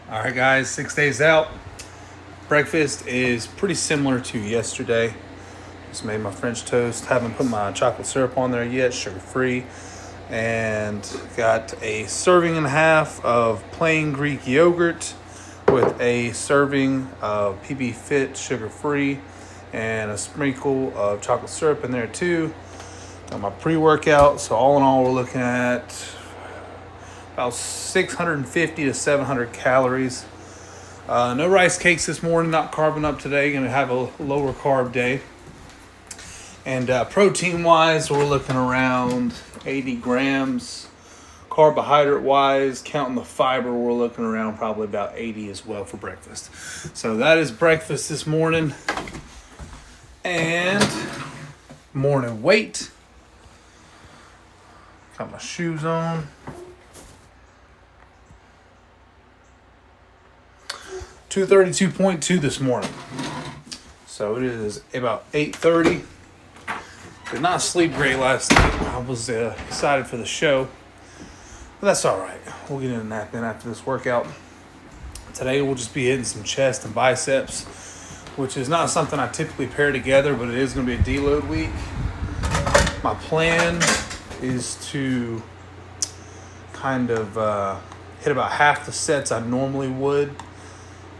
All right, guys, 6 days out. Breakfast is pretty similar to yesterday. Just made my French toast. Haven't put my chocolate syrup on there yet, sugar free. And got a serving and a half of plain Greek yogurt with a serving of PB Fit sugar free and a sprinkle of chocolate syrup in there too. Got my pre-workout. So all in all, we're looking at about 650 to 700 calories. No rice cakes this morning, not carbing up today. Going to have a lower carb day. And protein-wise, we're looking around 80 grams. Carbohydrate-wise, counting the fiber, we're looking around probably about 80 as well for breakfast. So that is breakfast this morning. And morning weight. Got my shoes on. 232.2 this morning. So it is about 8:30. Did not sleep great last night. I was excited for the show. But that's all right. We'll get in a nap in after this workout. Today we'll just be hitting some chest and biceps, which is not something I typically pair together, but it is going to be a deload week. My plan is to kind of hit about half the sets I normally would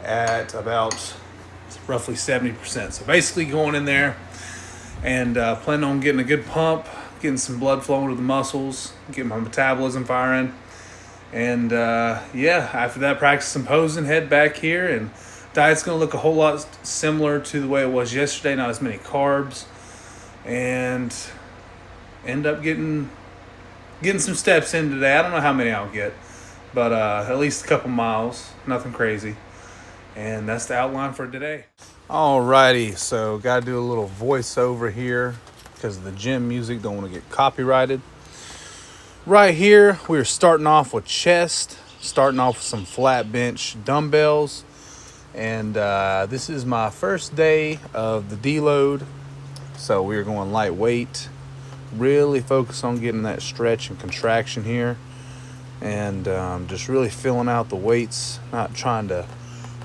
at about roughly 70%. So basically going in there and planning on getting a good pump, getting some blood flowing to the muscles, getting my metabolism firing. And after that, practice some posing, head back here. And diet's going to look a whole lot similar to the way it was yesterday, not as many carbs. And end up getting some steps in today. I don't know how many I'll get, but at least a couple miles, nothing crazy. And that's the outline for today. Alrighty, so got to do a little voiceover here because the gym music don't want to get copyrighted. Right here, we're starting off with chest, starting off with some flat bench dumbbells. And this is my first day of the deload. So we're going lightweight, really focus on getting that stretch and contraction here. And just really filling out the weights, not trying to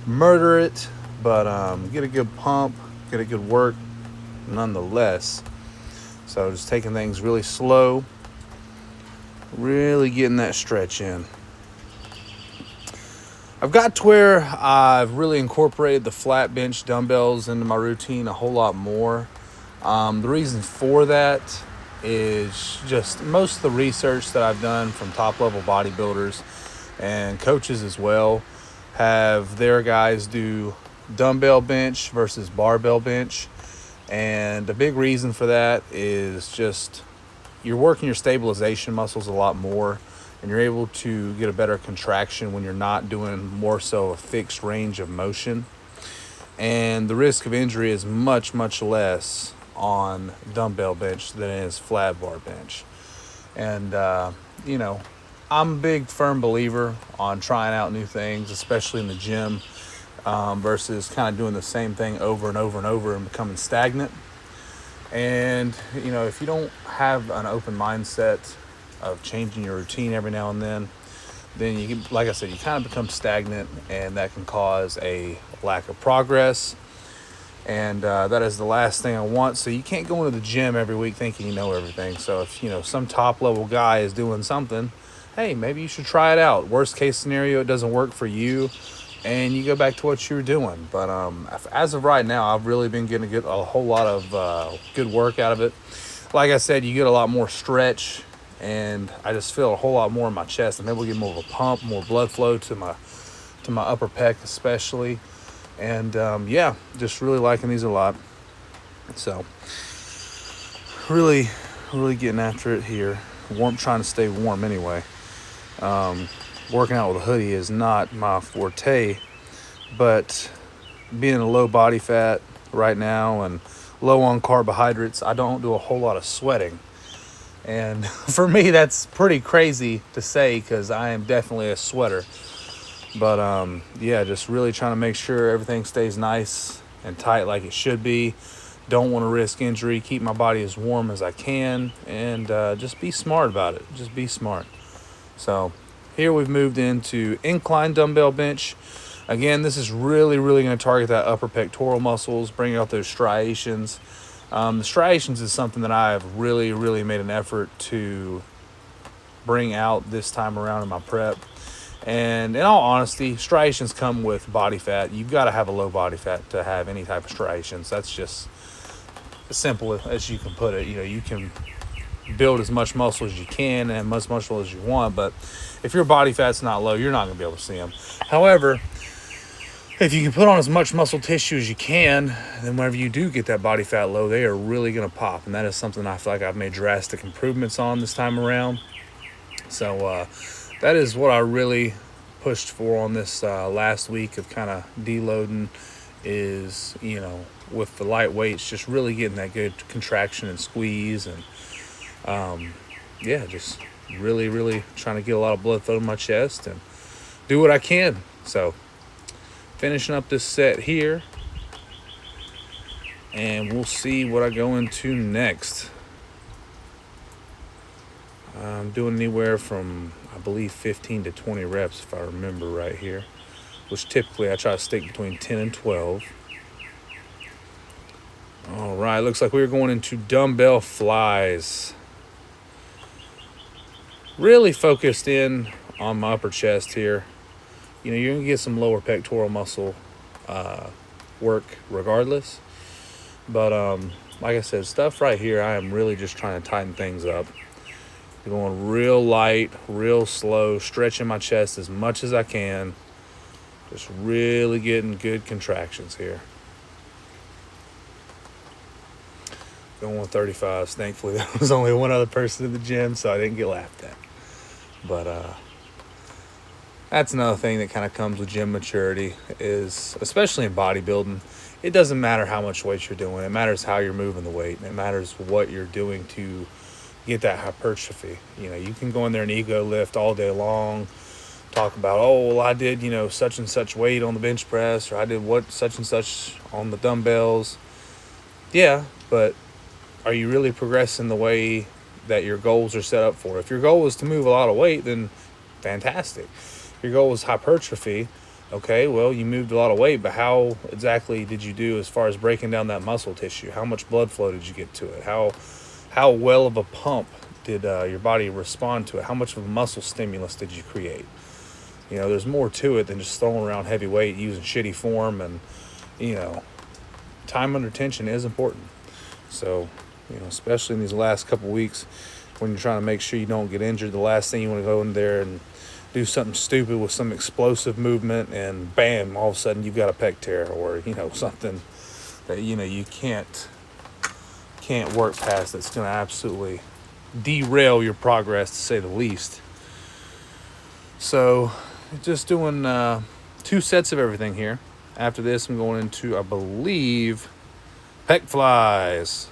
murder it, but get a good pump, get a good work nonetheless. So just taking things really slow, really getting that stretch in. I've got to where I've really incorporated the flat bench dumbbells into my routine a whole lot more. The reason for that is just most of the research that I've done from top level bodybuilders and coaches as well have their guys do dumbbell bench versus barbell bench. And the big reason for that is just you're working your stabilization muscles a lot more and you're able to get a better contraction when you're not doing more so a fixed range of motion. And the risk of injury is much, much less on dumbbell bench than it is flat bar bench. And, I'm a big firm believer on trying out new things, especially in the gym, versus kind of doing the same thing over and over and over and becoming stagnant. And, if you don't have an open mindset of changing your routine every now and then you can, like I said, you kind of become stagnant, and that can cause a lack of progress. And that is the last thing I want. So you can't go into the gym every week thinking you know everything. So if, some top level guy is doing something, hey, maybe you should try it out. Worst case scenario, it doesn't work for you, and you go back to what you were doing. But as of right now, I've really been getting a whole lot of good work out of it. Like I said, you get a lot more stretch, and I just feel a whole lot more in my chest. I'm able to get more of a pump, more blood flow to my upper pec especially. And just really liking these a lot. So really getting after it here. Trying to stay warm anyway. Working out with a hoodie is not my forte, but being a low body fat right now and low on carbohydrates, I don't do a whole lot of sweating. And for me, that's pretty crazy to say because I am definitely a sweater. But just really trying to make sure everything stays nice and tight like it should be. Don't want to risk injury, keep my body as warm as I can, and just be smart about it. Just be smart. So Here we've moved into incline dumbbell bench. Again, this is really going to target that upper pectoral muscles, bring out those striations. The striations is something that I have really made an effort to bring out this time around in my prep. And in all honesty, striations come with body fat. You've got to have a low body fat to have any type of striations. That's just as simple as you can put it. You know, you can build as much muscle as you can and as much muscle as you want, but if your body fat's not low, you're not going to be able to see them. However, if you can put on as much muscle tissue as you can, then whenever you do get that body fat low, they are really going to pop. And that is something I feel like I've made drastic improvements on this time around. So that is what I really pushed for on this last week of kind of deloading, is, you know, with the light weights, just really getting that good contraction and squeeze. And yeah, just really trying to get a lot of blood flow to my chest and do what I can. So finishing up this set here, and we'll see what I go into next. I'm doing anywhere from, I believe, 15 to 20 reps, if I remember right here, which typically I try to stick between 10 and 12. All right, looks like we're going into dumbbell flies. Really focused in on my upper chest here. You know, you're going to get some lower pectoral muscle work regardless. But like I said, stuff right here, I am really just trying to tighten things up. Going real light, real slow, stretching my chest as much as I can. Just really getting good contractions here. Going with 35s. Thankfully, there was only one other person in the gym, so I didn't get laughed at. But that's another thing that kind of comes with gym maturity, is especially in bodybuilding, it doesn't matter how much weight you're doing. It matters how you're moving the weight. It matters what you're doing to get that hypertrophy. You know, you can go in there and ego lift all day long, talk about, oh, well, I did, you know, such and such weight on the bench press, or I did what such and such on the dumbbells. Yeah, but are you really progressing the way that your goals are set up for? If your goal is to move a lot of weight, then fantastic. If your goal is hypertrophy, okay, well, you moved a lot of weight, but how exactly did you do as far as breaking down that muscle tissue? How much blood flow did you get to it? How well of a pump did your body respond to it? How much of a muscle stimulus did you create? You know, there's more to it than just throwing around heavy weight, using shitty form, and, you know, time under tension is important. So, you know, especially in these last couple weeks when you're trying to make sure you don't get injured, the last thing you want to go in there and do something stupid with some explosive movement and bam, all of a sudden you've got a pec tear, or, you know, something that, you know, you can't work past, that's going to absolutely derail your progress, to say the least. So just doing 2 sets of everything here. After this, I'm going into, I believe, pec flies.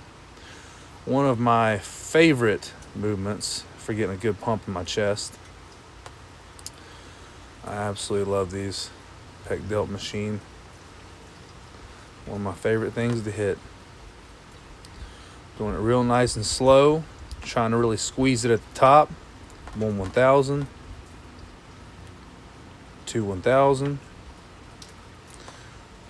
One of my favorite movements for getting a good pump in my chest. I absolutely love these pec delt machine. One of my favorite things to hit. Doing it real nice and slow, trying to really squeeze it at the top. 1 1000, 2 1000,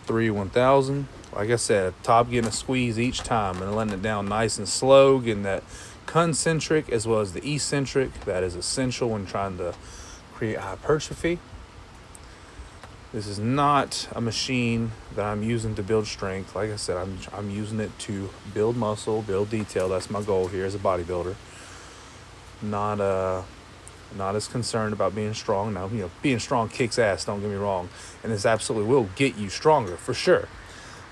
3 1000. Like I said, at the top, getting a squeeze each time and letting it down nice and slow, getting that concentric as well as the eccentric. That is essential when trying to create hypertrophy. This is not a machine that I'm using to build strength. Like I said, I'm using it to build muscle, build detail. That's my goal here as a bodybuilder. Not as concerned about being strong. Now, you know, being strong kicks ass, don't get me wrong. And this absolutely will get you stronger, for sure.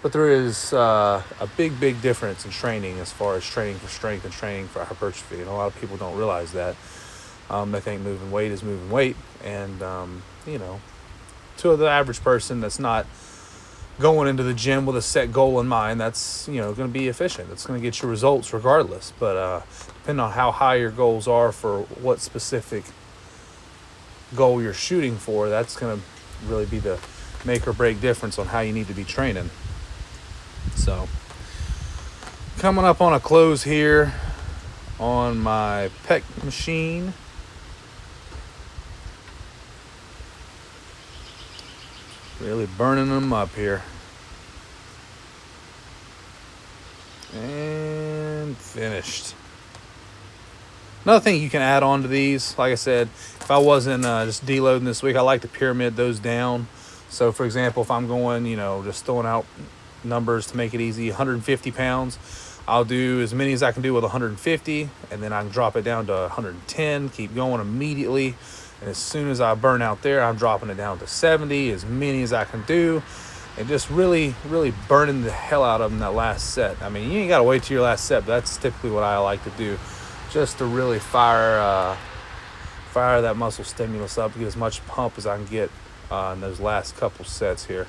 But there is a big difference in training as far as training for strength and training for hypertrophy. And a lot of people don't realize that. They think moving weight is moving weight. And, you know, to the average person that's not going into the gym with a set goal in mind, that's, you know, going to be efficient. It's going to get you results regardless. But depending on how high your goals are for what specific goal you're shooting for, that's going to really be the make or break difference on how you need to be training. So, coming up on a close here on my pec machine. Really burning them up here. And finished. Another thing you can add on to these, like I said, if I wasn't just deloading this week, I like to pyramid those down. So, for example, if I'm going, just throwing out numbers to make it easy, 150 pounds, I'll do as many as I can do with 150, and then I can drop it down to 110, keep going immediately. And as soon as I burn out there, I'm dropping it down to 70, as many as I can do, and just really, really burning the hell out of them that last set. I mean, you ain't got to wait till your last set, but that's typically what I like to do, just to really fire that muscle stimulus up, get as much pump as I can get in those last couple sets here.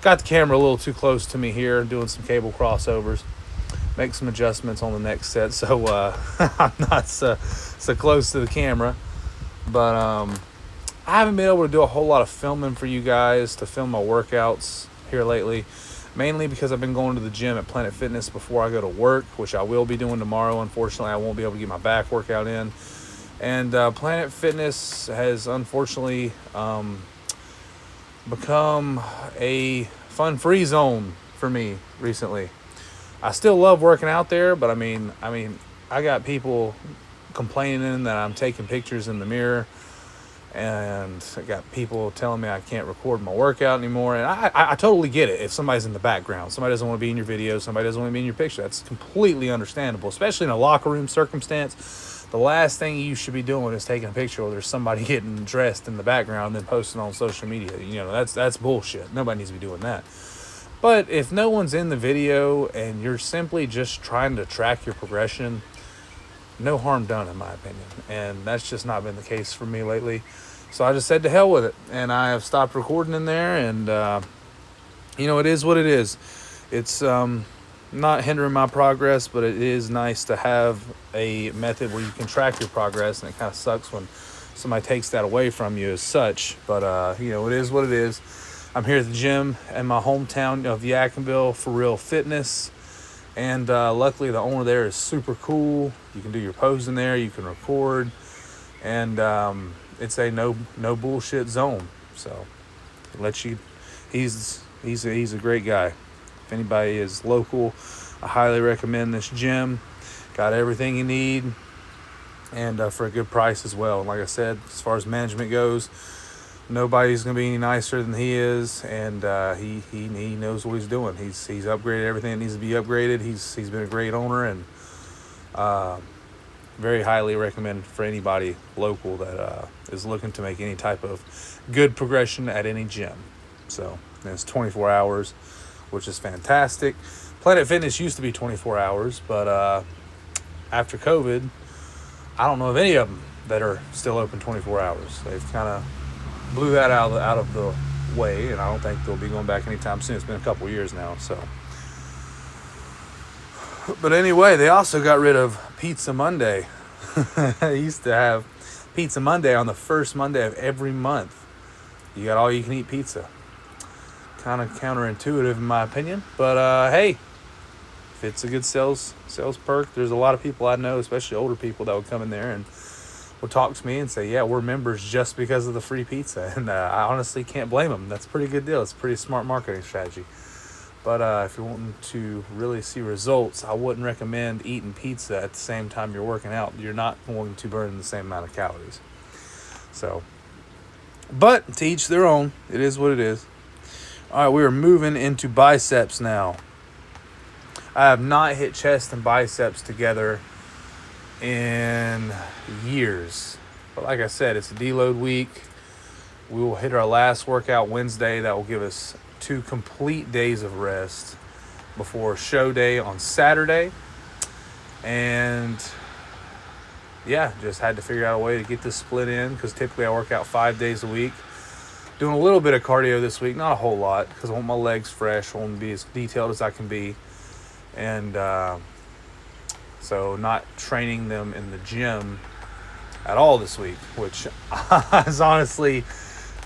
Got the camera a little too close to me here, doing some cable crossovers. Make some adjustments on the next set, so I'm not so close to the camera. But I haven't been able to do a whole lot of filming for you guys to film my workouts here lately, mainly because I've been going to the gym at Planet Fitness before I go to work, which I will be doing tomorrow. Unfortunately, I won't be able to get my back workout in. And Planet Fitness has unfortunately become a fun-free zone for me recently. I still love working out there, but I mean, I got people complaining that I'm taking pictures in the mirror, and I got people telling me I can't record my workout anymore. And I totally get it. If somebody's in the background, somebody doesn't want to be in your video, somebody doesn't want to be in your picture, that's completely understandable, especially in a locker room circumstance. The last thing you should be doing is taking a picture where there's somebody getting dressed in the background and then posting on social media. That's bullshit. Nobody needs to be doing that. But if no one's in the video and you're simply just trying to track your progression, no harm done, in my opinion. And that's just not been the case for me lately. So I just said to hell with it. And I have stopped recording in there. And, it is what it is. It's not hindering my progress, but it is nice to have a method where you can track your progress. And it kind of sucks when somebody takes that away from you as such. But, it is what it is. I'm here at the gym in my hometown of Yadkinville for Real Fitness, and luckily the owner there is super cool. You can do your posing there, you can record, and it's a no bullshit zone. So he's a great guy. If anybody is local, I highly recommend this gym. Got everything you need, and for a good price as well. And like I said, as far as management goes, nobody's going to be any nicer than he is, and he knows what he's doing. He's upgraded everything that needs to be upgraded. He's been a great owner, and very highly recommended for anybody local that is looking to make any type of good progression at any gym. So it's 24 hours, which is fantastic. Planet Fitness used to be 24 hours, but after COVID, I don't know of any of them that are still open 24 hours. They've kind of blew that out of the way, and I don't think they'll be going back anytime soon. It's been a couple years now, so. But anyway, they also got rid of Pizza Monday. They used to have Pizza Monday on the first Monday of every month. You got all you can eat pizza. Kind of counterintuitive in my opinion, but hey, if it's a good sales perk, there's a lot of people I know, especially older people, that would come in there and will talk to me and say, yeah, we're members just because of the free pizza. And I honestly can't blame them. That's a pretty good deal. It's a pretty smart marketing strategy. But if you're wanting to really see results, I wouldn't recommend eating pizza at the same time you're working out. You're not going to burn the same amount of calories. So, but to each their own. It is what it is. All right, we are moving into biceps now. I have not hit chest and biceps together in years, but like I said, it's a deload week. We will hit our last workout Wednesday. That will give us 2 complete days of rest before show day on Saturday. And yeah, just had to figure out a way to get this split in, because typically I work out 5 days a week. Doing a little bit of cardio this week, not a whole lot, because I want my legs fresh. I want to be as detailed as I can be. And so not training them in the gym at all this week, which is honestly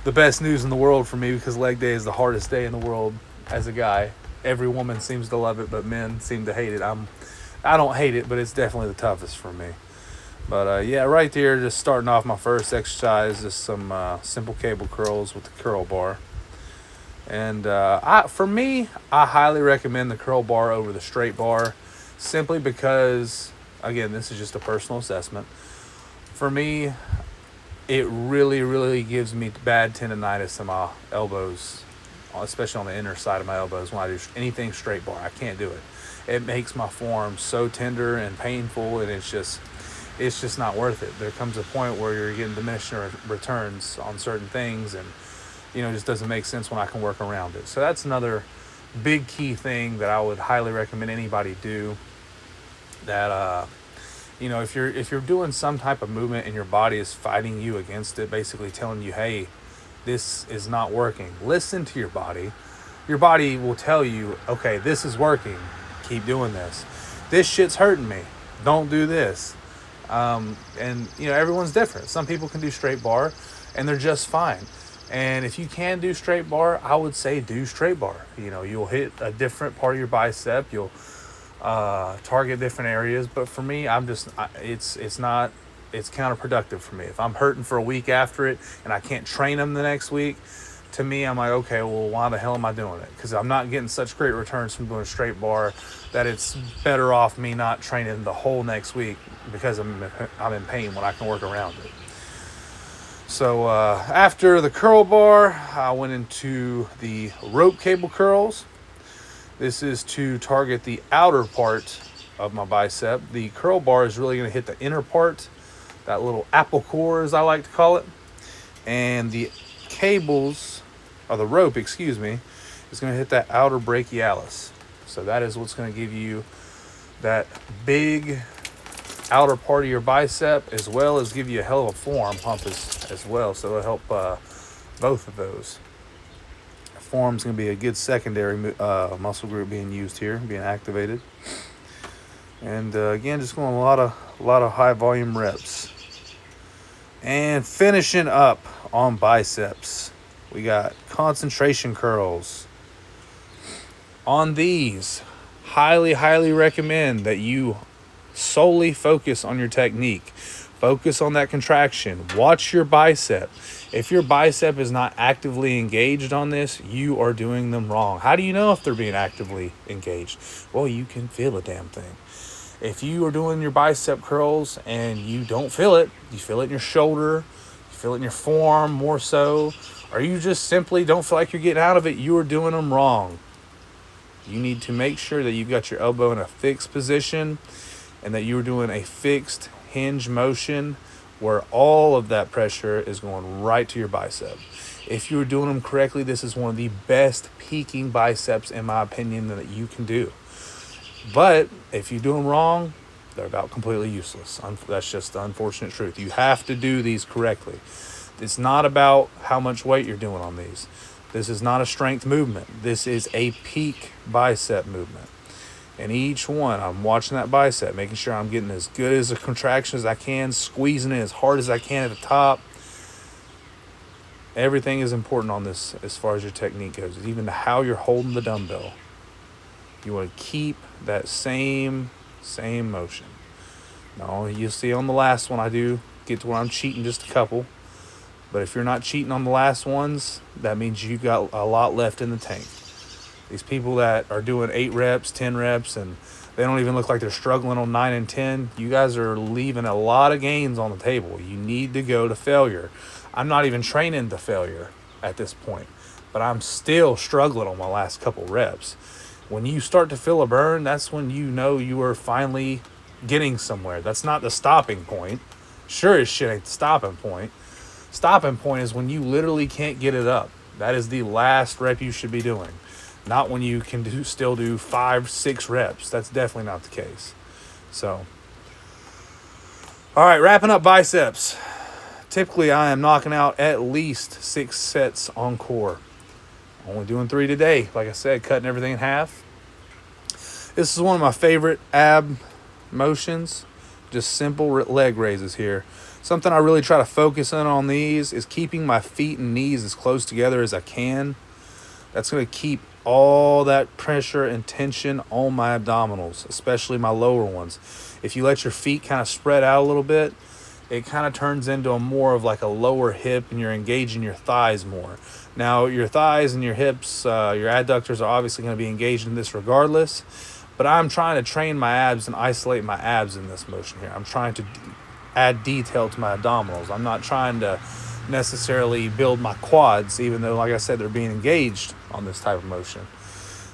the best news in the world for me, because leg day is the hardest day in the world as a guy. Every woman seems to love it, but men seem to hate it. I don't hate it, but it's definitely the toughest for me. But yeah, right there, just starting off my first exercise, just some simple cable curls with the curl bar. And for me, I highly recommend the curl bar over the straight bar, simply because, again, this is just a personal assessment. For me, it really, really gives me bad tendonitis in my elbows, especially on the inner side of my elbows when I do anything straight bar. I can't do it. It makes my forearm so tender and painful, and it's just not worth it. There comes a point where you're getting diminishing returns on certain things, and it just doesn't make sense when I can work around it. So that's another big key thing that I would highly recommend anybody do. That if you're doing some type of movement and your body is fighting you against it, basically telling you, hey, this is not working, listen to your body. Your body will tell you, okay, this is working, keep doing this. This shit's hurting me, don't do this. And everyone's different. Some people can do straight bar and they're just fine. And if you can do straight bar, I would say do straight bar. You'll hit a different part of your bicep. You'll target different areas. But for me, it's counterproductive for me. If I'm hurting for a week after it and I can't train them the next week, to me, I'm like, okay, well, why the hell am I doing it? Because I'm not getting such great returns from doing straight bar that it's better off me not training the whole next week because I'm in pain when I can work around it. So after the curl bar, I went into the rope cable curls. This is to target the outer part of my bicep. The curl bar is really going to hit the inner part, that little apple core, as I like to call it. And the cables, or the rope, is going to hit that outer brachialis. So that is what's going to give you that big outer part of your bicep, as well as give you a hell of a forearm pump as well. So it'll help both of those. Forearm's going to be a good secondary muscle group being used here, being activated. And again, just going a lot of high volume reps. And finishing up on biceps, we got concentration curls. On these, highly recommend that you solely focus on your technique. Focus on that contraction. Watch your bicep. If your bicep is not actively engaged on this, you are doing them wrong. How do you know if they're being actively engaged? Well, you can feel a damn thing. If you are doing your bicep curls and you don't feel it, you feel it in your shoulder, you feel it in your forearm more so, or you just simply don't feel like you're getting out of it, you are doing them wrong. You need to make sure that you've got your elbow in a fixed position and that you're doing a fixed hinge motion where all of that pressure is going right to your bicep. If you're doing them correctly, this is one of the best peaking biceps, in my opinion, that you can do. But if you do them wrong, they're about completely useless. That's just the unfortunate truth. You have to do these correctly. It's not about how much weight you're doing on these. This is not a strength movement. This is a peak bicep movement. And each one, I'm watching that bicep, making sure I'm getting as good as a contraction as I can, squeezing it as hard as I can at the top. Everything is important on this as far as your technique goes, even how you're holding the dumbbell. You want to keep that same motion. Now, you'll see on the last one I do get to where I'm cheating just a couple. But if you're not cheating on the last ones, that means you got a lot left in the tank. These people that are doing 8 reps, 10 reps, and they don't even look like they're struggling on 9 and 10, you guys are leaving a lot of gains on the table. You need to go to failure. I'm not even training to failure at this point, but I'm still struggling on my last couple reps. When you start to feel a burn, that's when you know you are finally getting somewhere. That's not the stopping point. Sure as shit ain't the stopping point. Stopping point is when you literally can't get it up. That is the last rep you should be doing. Not when you can still do 5, 6 reps. That's definitely not the case. So, all right, wrapping up biceps. Typically, I am knocking out at least 6 sets on core. Only doing 3 today. Like I said, cutting everything in half. This is one of my favorite ab motions. Just simple leg raises here. Something I really try to focus in on these is keeping my feet and knees as close together as I can. That's going to keep all that pressure and tension on my abdominals, especially my lower ones. If you let your feet kind of spread out a little bit, it kind of turns into a more of like a lower hip, and you're engaging your thighs more. Now, your thighs and your hips, your adductors are obviously going to be engaged in this regardless, but I'm trying to train my abs and isolate my abs in this motion here. I'm trying to add detail to my abdominals. I'm not trying to necessarily build my quads, even though, like I said, they're being engaged on this type of motion.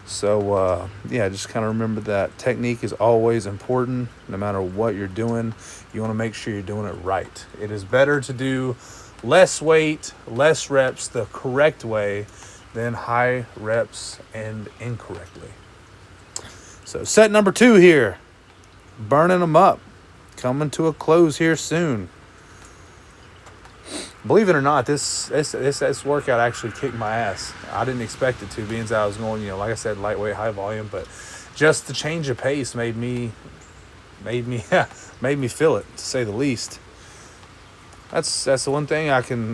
So, yeah, just kind of remember that technique is always important. No matter what you're doing, you want to make sure you're doing it right. It is better to do less weight, less reps the correct way than high reps and incorrectly. So set number 2 here, burning them up, coming to a close here soon. Believe it or not, this workout actually kicked my ass. I didn't expect it to, being as I was going, like I said, lightweight, high volume, but just the change of pace made me feel it, to say the least. That's the one thing I can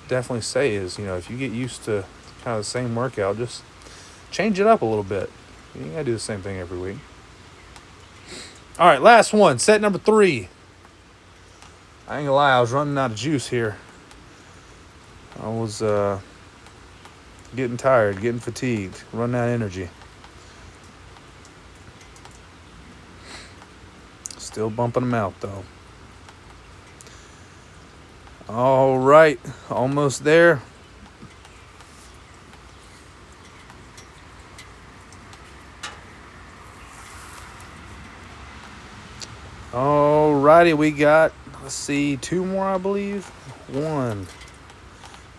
definitely say is, if you get used to kind of the same workout, just change it up a little bit. You gotta do the same thing every week. All right, last one, set number 3. I ain't gonna lie, I was running out of juice here. I was getting tired, getting fatigued, running out of energy. Still bumping them out, though. All right, almost there. All righty, we got, let's see, 2 more, I believe. 1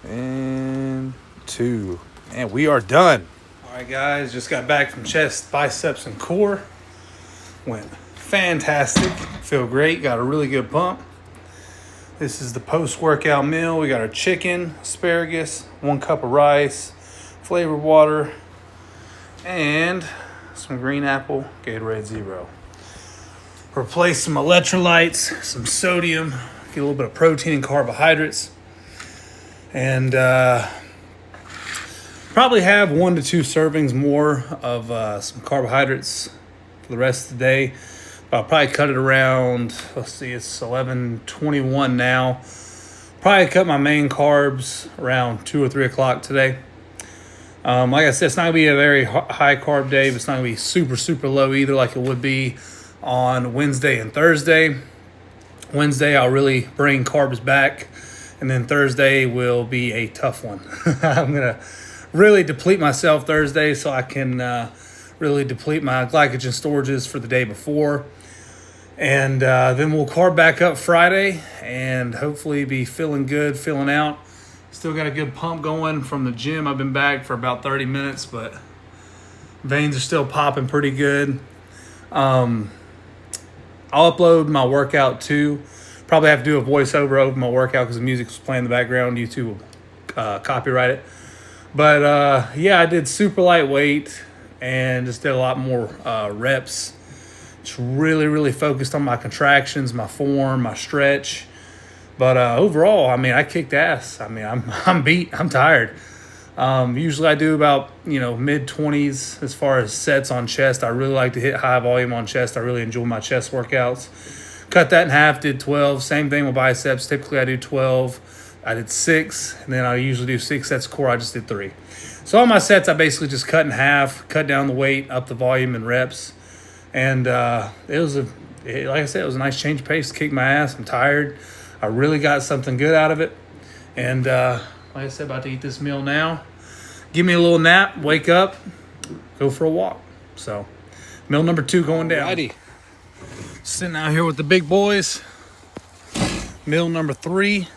and 2. And we are done. All right, guys, just got back from chest, biceps, and core. Went fantastic. Feel great. Got a really good pump. This is the post-workout meal. We got our chicken, asparagus, 1 cup of rice, flavored water, and some green apple Gatorade Zero. Replace some electrolytes, some sodium, get a little bit of protein and carbohydrates, and probably have 1 to 2 servings more of some carbohydrates for the rest of the day. But I'll probably cut it around, let's see, it's 11:21 now. Probably cut my main carbs around 2 or 3 o'clock today. Like I said, it's not going to be a very high carb day, but it's not going to be super, super low either like it would be on Wednesday and Thursday. Wednesday, I'll really bring carbs back, and then Thursday will be a tough one. I'm going to really deplete myself Thursday so I can really deplete my glycogen storages for the day before. And then we'll carb back up Friday and hopefully be feeling good, feeling out. Still got a good pump going from the gym. I've been back for about 30 minutes, but veins are still popping pretty good. I'll upload my workout too. Probably have to do a voiceover over my workout because the music was playing in the background. YouTube will copyright it. But yeah, I did super lightweight and just did a lot more reps. Just really, really focused on my contractions, my form, my stretch. But overall, I mean, I kicked ass. I mean, I'm beat. I'm tired. Usually I do about, mid-20s as far as sets on chest. I really like to hit high volume on chest. I really enjoy my chest workouts. Cut that in half, did 12. Same thing with biceps. Typically I do 12. I did 6, and then I usually do 6 sets of core. I just did 3. So all my sets I basically just cut in half, cut down the weight, up the volume and reps. And it was like I said, it was a nice change of pace to kick my ass. I'm tired. I really got something good out of it. And like I said, about to eat this meal now. Give me a little nap, wake up, go for a walk. So, meal number 2 going down. Alrighty. Sitting out here with the big boys. Meal number 3.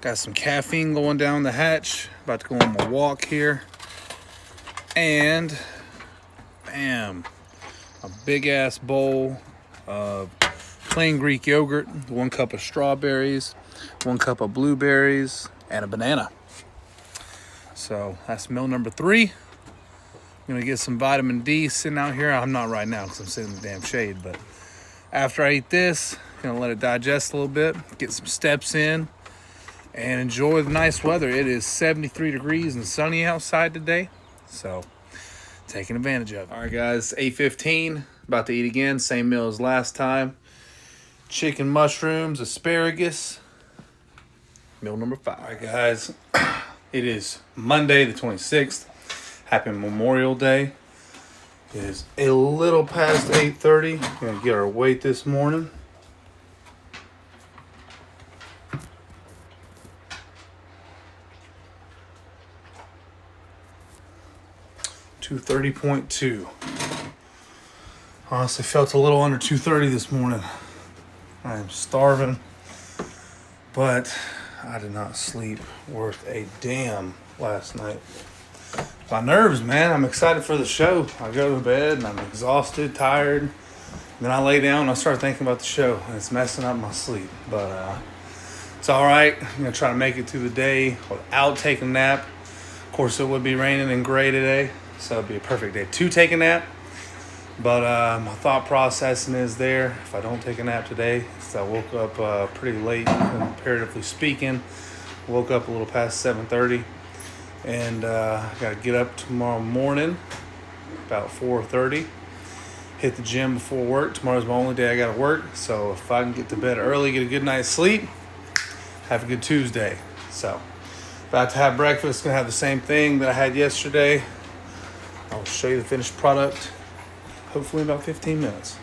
Got some caffeine going down the hatch. About to go on my walk here. And, bam, a big-ass bowl of plain Greek yogurt, 1 cup of strawberries, 1 cup of blueberries, and a banana. So that's meal number 3. I'm going to get some vitamin D sitting out here. I'm not right now because I'm sitting in the damn shade. But after I eat this, I'm going to let it digest a little bit, get some steps in, and enjoy the nice weather. It is 73 degrees and sunny outside today. So taking advantage of it. All right, guys, 8:15. About to eat again. Same meal as last time. chicken, mushrooms, asparagus. Meal number 5. All right, guys. It is Monday the 26th. Happy Memorial Day. It is a little past 8:30. We're going to get our weight this morning. $230.2. Honestly, felt a little under 230 this morning. I am starving, but I did not sleep worth a damn last night. My nerves, man. I'm excited for the show. I go to bed and I'm exhausted, tired. And then I lay down and I start thinking about the show, and it's messing up my sleep. But it's all right. I'm going to try to make it through the day without taking a nap. Of course, it would be raining and gray today, so it'd be a perfect day to take a nap. But my thought processing is there. If I don't take a nap today, so I woke up pretty late, comparatively speaking. Woke up a little past 7:30. And I got to get up tomorrow morning about 4:30. Hit the gym before work. Tomorrow's my only day I got to work. So if I can get to bed early, get a good night's sleep, have a good Tuesday. So about to have breakfast. Going to have the same thing that I had yesterday. I'll show you the finished product hopefully in about 15 minutes.